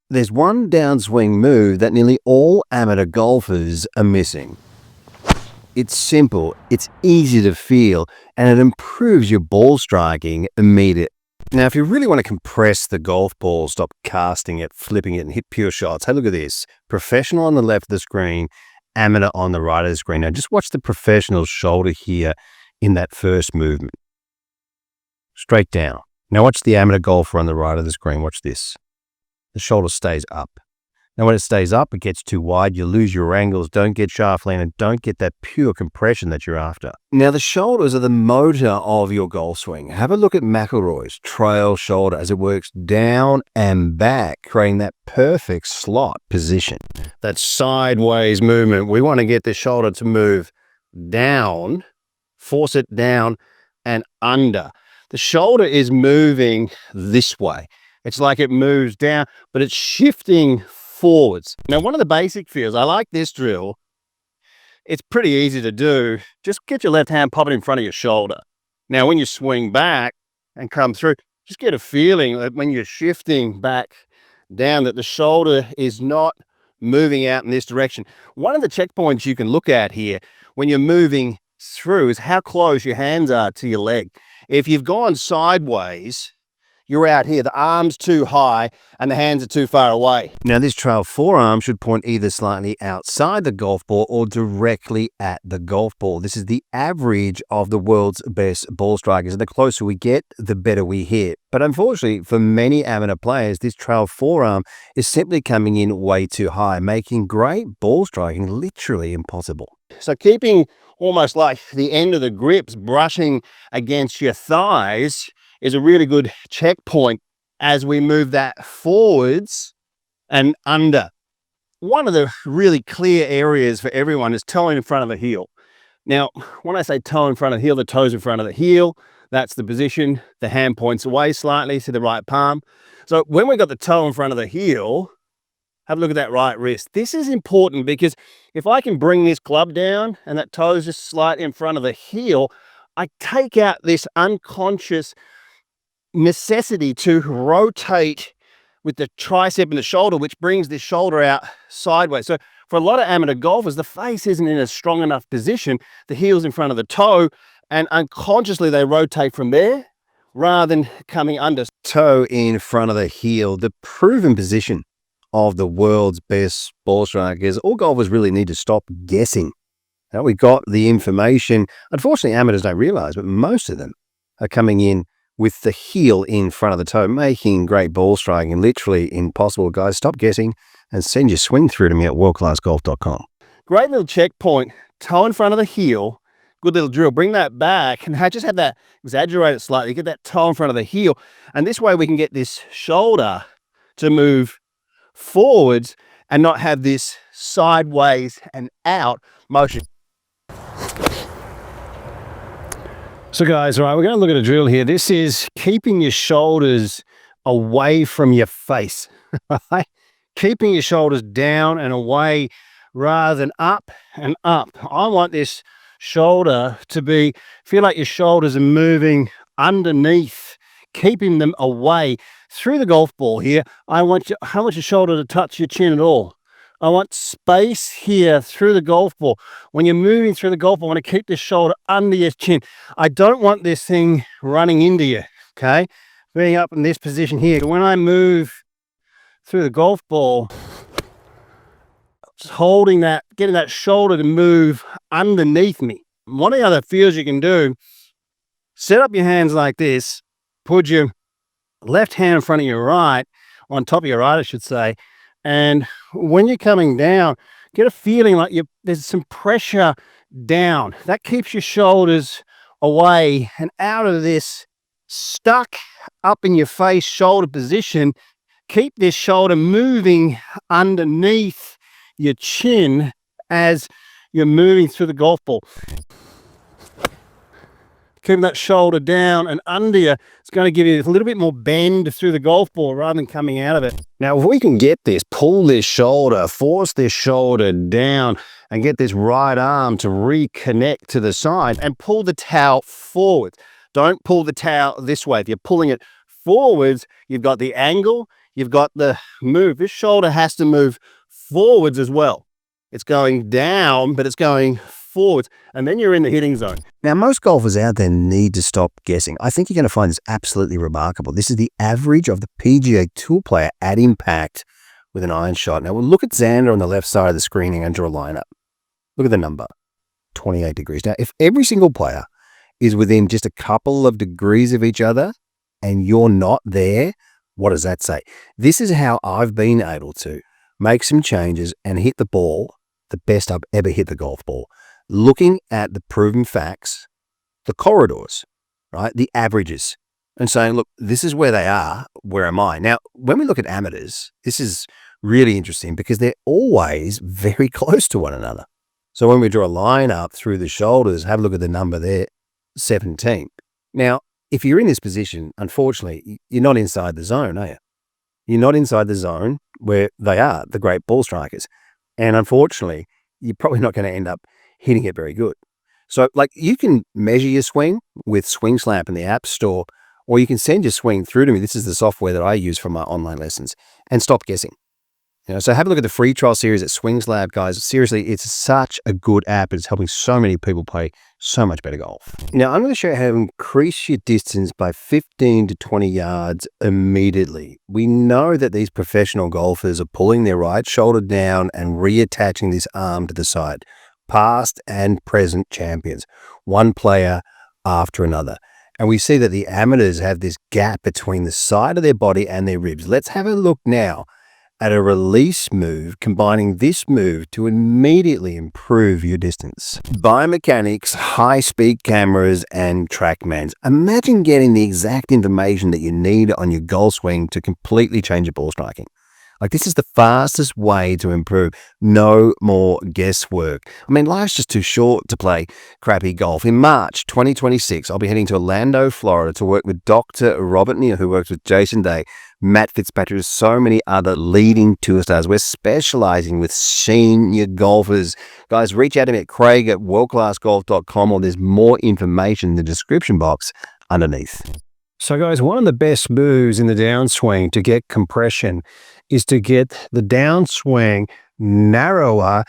There's one downswing move that nearly all amateur golfers are missing. It's simple, it's easy to feel, and it improves your ball striking immediately. Now, if you really want to compress the golf ball, stop casting it, flipping it, and hit pure shots, hey, look at this. Professional on the left of the screen, amateur on the right of the screen. Now, just watch the professional's shoulder here in that first movement. Straight down. Now, watch the amateur golfer on the right of the screen. Watch this. The shoulder stays up. Now, when it stays up, it gets too wide. You lose your angles, don't get shaft lean, and don't get that pure compression that you're after. Now, the shoulders are the motor of your golf swing. Have a look at McIlroy's trail shoulder as it works down and back, creating that perfect slot position. That sideways movement, we want to get the shoulder to move down, force it down and under. The shoulder is moving this way. It's like it moves down, but it's shifting forwards. Now, one of the basic feels, I like this drill. It's pretty easy to do. Just get your left hand, pop it in front of your shoulder. Now, when you swing back and come through, just get a feeling that when you're shifting back down, that the shoulder is not moving out in this direction. One of the checkpoints you can look at here when you're moving through is how close your hands are to your leg. If you've gone sideways, you're out here, the arm's too high and the hands are too far away. Now, this trail forearm should point either slightly outside the golf ball or directly at the golf ball. This is the average of the world's best ball strikers, and the closer we get, the better we hit. But unfortunately, for many amateur players, this trail forearm is simply coming in way too high, making great ball striking literally impossible. So keeping almost like the end of the grips brushing against your thighs is a really good checkpoint as we move that forwards and under. One of the really clear areas for everyone is toe in front of the heel. Now, when I say toe in front of the heel, the toes in front of the heel, that's the position. The hand points away slightly to the right palm. So when we've got the toe in front of the heel, have a look at that right wrist. This is important because if I can bring this club down and that toe is just slightly in front of the heel, I take out this unconscious necessity to rotate with the tricep and the shoulder, which brings this shoulder out sideways. So for a lot of amateur golfers, the face isn't in a strong enough position. The heel's in front of the toe, and unconsciously they rotate from there rather than coming under. Toe in front of the heel, the proven position of the world's best ball strikers. All golfers really need to stop guessing. Now, we got the information. Unfortunately, amateurs don't realize, but most of them are coming in with the heel in front of the toe, making great ball striking literally impossible. Guys, stop guessing and send your swing through to me at WorldClassGolf.com. Great little checkpoint, toe in front of the heel. Good little drill. Bring that back, and I just had that exaggerated slightly. Get that toe in front of the heel, and this way we can get this shoulder to move forwards and not have this sideways and out motion. So guys, all right, we're going to look at a drill here. This is keeping your shoulders away from your face, right? Keeping your shoulders down and away rather than up and up. I want this shoulder to feel like your shoulders are moving underneath, keeping them away through the golf ball here. I want your shoulder to touch your chin at all. I want space here through the golf ball. When you're moving through the golf ball, I want to keep this shoulder under your chin. I don't want this thing running into you, okay? Being up in this position here. When I move through the golf ball, just holding that, getting that shoulder to move underneath me. One of the other feels you can do, set up your hands like this, put your left hand in front of your right, on top of your right, I should say, and when you're coming down, get a feeling like there's some pressure down. That keeps your shoulders away and out of this stuck up in your face shoulder position. Keep this shoulder moving underneath your chin as you're moving through the golf ball. Keep that shoulder down and under you. It's going to give you a little bit more bend through the golf ball rather than coming out of it. Now, if we can get this, pull this shoulder, force this shoulder down and get this right arm to reconnect to the side and pull the towel forward. Don't pull the towel this way. If you're pulling it forwards, you've got the angle, you've got the move. This shoulder has to move forwards as well. It's going down, but it's going forwards, and then you're in the hitting zone. Now, most golfers out there need to stop guessing. I think you're going to find this absolutely remarkable. This is the average of the PGA Tour player at impact with an iron shot. Now, we'll look at Xander on the left side of the screening and draw a lineup. Look at the number, 28 degrees. Now, if every single player is within just a couple of degrees of each other and you're not there, what does that say? This is how I've been able to make some changes and hit the ball the best I've ever hit the golf ball. Looking at the proven facts, the corridors, right, the averages, and saying, look, this is where they are, where am I? Now, when we look at amateurs, this is really interesting because they're always very close to one another. So when we draw a line up through the shoulders, have a look at the number there, 17. Now, if you're in this position, unfortunately, you're not inside the zone, are you? You're not inside the zone where they are, the great ball strikers. And unfortunately, you're probably not going to end up hitting it very good. So like you can measure your swing with SWINGSLAPP in the App Store, or you can send your swing through to me. This is the software that I use for my online lessons, and stop guessing. So have a look at the free trial series at SWINGSLAPP, guys. Seriously, it's such a good app. It's helping so many people play so much better golf. Now, I'm going to show you how to increase your distance by 15 to 20 yards immediately. We know that these professional golfers are pulling their right shoulder down and reattaching this arm to the side. Past and present champions, one player after another. And we see that the amateurs have this gap between the side of their body and their ribs. Let's have a look now at a release move, combining this move to immediately improve your distance. Biomechanics, high-speed cameras, and TrackMans. Imagine getting the exact information that you need on your golf swing to completely change your ball striking. Like, this is the fastest way to improve. No more guesswork. I mean, life's just too short to play crappy golf. In March 2026, I'll be heading to Orlando, Florida to work with Dr. Robert Neal, who works with Jason Day, Matt Fitzpatrick, so many other leading tour stars. We're specializing with senior golfers. Guys, reach out to me at Craig@WorldClassGolf.com, or there's more information in the description box underneath. So guys, one of the best moves in the downswing to get compression is to get the downswing narrower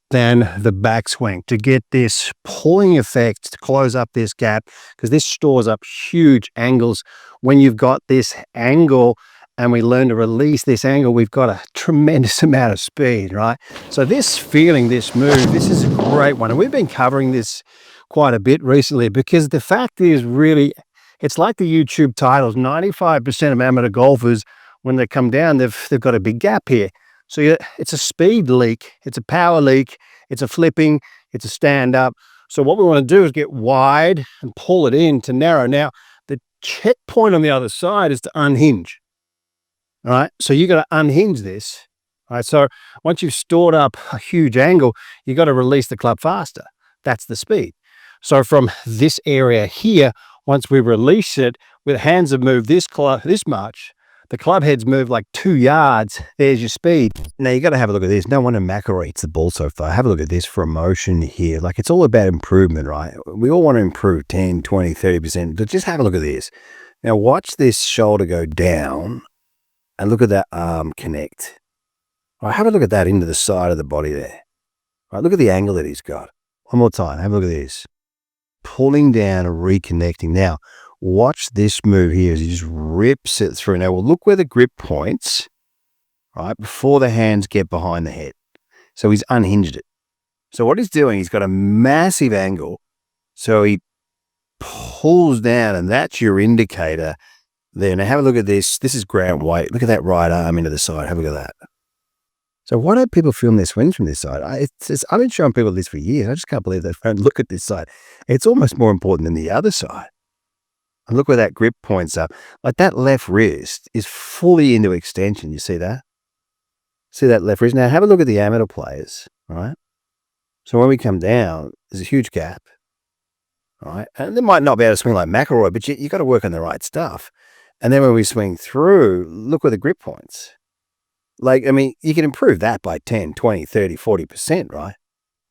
than the backswing, to get this pulling effect to close up this gap, because this stores up huge angles. When you've got this angle and we learn to release this angle, we've got a tremendous amount of speed, right? So this feeling, this move, this is a great one. And we've been covering this quite a bit recently because the fact is really, it's like the YouTube titles, 95% of amateur golfers, when they come down, they've got a big gap here. So it's a speed leak, it's a power leak, it's a flipping, it's a stand up. So what we want to do is get wide and pull it in to narrow. Now, the checkpoint on the other side is to unhinge. All right, so you got to unhinge this. All right, so once you've stored up a huge angle, you got to release the club faster. That's the speed. So from this area here, once we release it, with hands have moved this much, the club heads move like 2 yards. There's your speed. Now you got to have a look at this. No wonder McIlroy hits the ball so far. Have a look at this for emotion here. Like, it's all about improvement, right? We all want to improve 10, 20, 30%, but just have a look at this. Now watch this shoulder go down and look at that arm connect. All right, have a look at that into the side of the body there. All right, look at the angle that he's got. One more time. Have a look at this. Pulling down and reconnecting. Now, watch this move here as he just rips it through. Now, we'll look where the grip points, right, before the hands get behind the head. So he's unhinged it. So what he's doing, he's got a massive angle. So he pulls down, and that's your indicator there. Now, have a look at this. This is ground weight. Look at that right arm into the side. Have a look at that. So why don't people film their swings from this side? I've been showing people this for years. I just can't believe they don't look at this side. It's almost more important than the other side. And look where that grip points up. Like, that left wrist is fully into extension. You see that? See that left wrist? Now have a look at the amateur players, all right? So when we come down, there's a huge gap, all right? And they might not be able to swing like McIlroy, but you got to work on the right stuff. And then when we swing through, look where the grip points. Like, I mean, you can improve that by 10, 20, 30, 40%, right?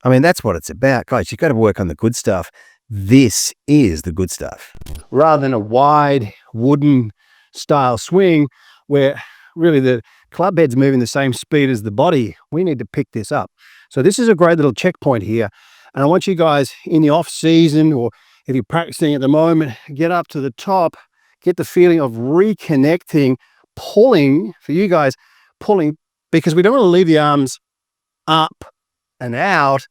I mean, that's what it's about. Guys, you've got to work on the good stuff. This is the good stuff. Rather than a wide wooden style swing where really the club head's moving the same speed as the body. We need to pick this up. So this is a great little checkpoint here. And I want you guys in the off season, or if you're practicing at the moment, get up to the top, get the feeling of reconnecting, pulling, for you guys, pulling, because we don't want to leave the arms up and out,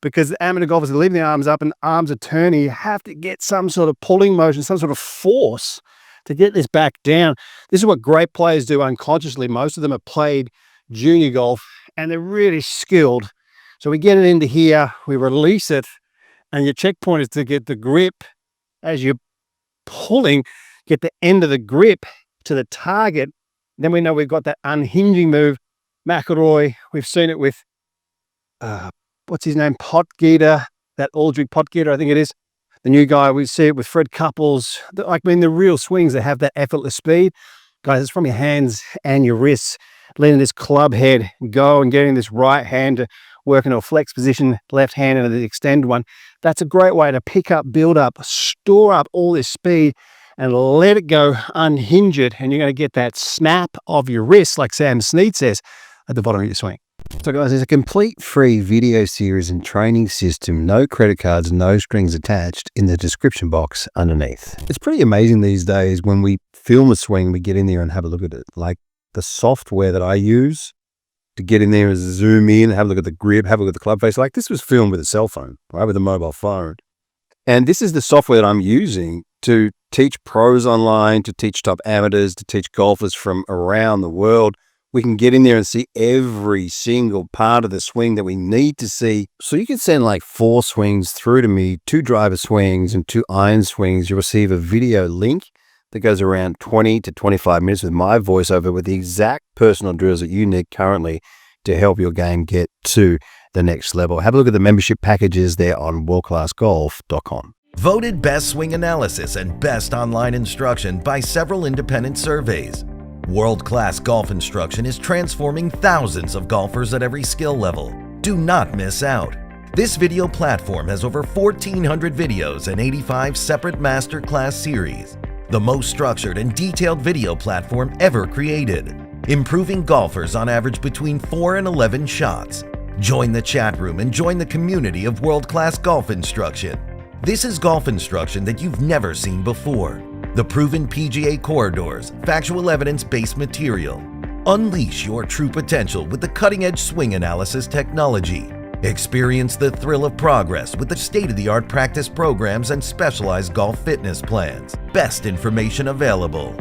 because amateur golfers are leaving the arms up and arms are turning. You have to get some sort of pulling motion, some sort of force to get this back down. This is what great players do unconsciously. Most of them have played junior golf and they're really skilled. So we get it into here, we release it, and your checkpoint is to get the grip as you're pulling, get the end of the grip to the target. Then we know we've got that unhinging move. McIlroy, we've seen it with, what's his name? Potgieter, that Aldrich Potgieter, I think it is. The new guy, we see it with Fred Couples. I mean, the real swings that have that effortless speed. Guys, it's from your hands and your wrists, letting this club head go and getting this right hand to work into a flex position, left hand into the extend one. That's a great way to pick up, build up, store up all this speed and let it go, unhinge it, and you're going to get that snap of your wrist, like Sam Snead says, at the bottom of your swing. So guys, there's a complete free video series and training system, no credit cards, no strings attached, in the description box underneath. It's pretty amazing these days when we film a swing, we get in there and have a look at it. Like the software that I use to get in there and zoom in, have a look at the grip, have a look at the club face. Like this was filmed with a cell phone, right, with a mobile phone. And this is the software that I'm using to teach pros online, to teach top amateurs, to teach golfers from around the world. We can get in there and see every single part of the swing that we need to see. So you can send like 4 swings through to me, 2 driver swings and 2 iron swings. You'll receive a video link that goes around 20 to 25 minutes with my voiceover with the exact personal drills that you need currently to help your game get to the next level. Have a look at the membership packages there on WorldClassGolf.com. Voted Best Swing Analysis and Best Online Instruction by several independent surveys. World Class Golf Instruction is transforming thousands of golfers at every skill level. Do not miss out. This video platform has over 1,400 videos and 85 separate masterclass series. The most structured and detailed video platform ever created, improving golfers on average between 4 and 11 shots. Join the chat room and join the community of world-class golf instruction. This is golf instruction that you've never seen before. The proven PGA corridors, factual evidence-based material. Unleash your true potential with the cutting-edge swing analysis technology. Experience the thrill of progress with the state-of-the-art practice programs and specialized golf fitness plans. Best information available.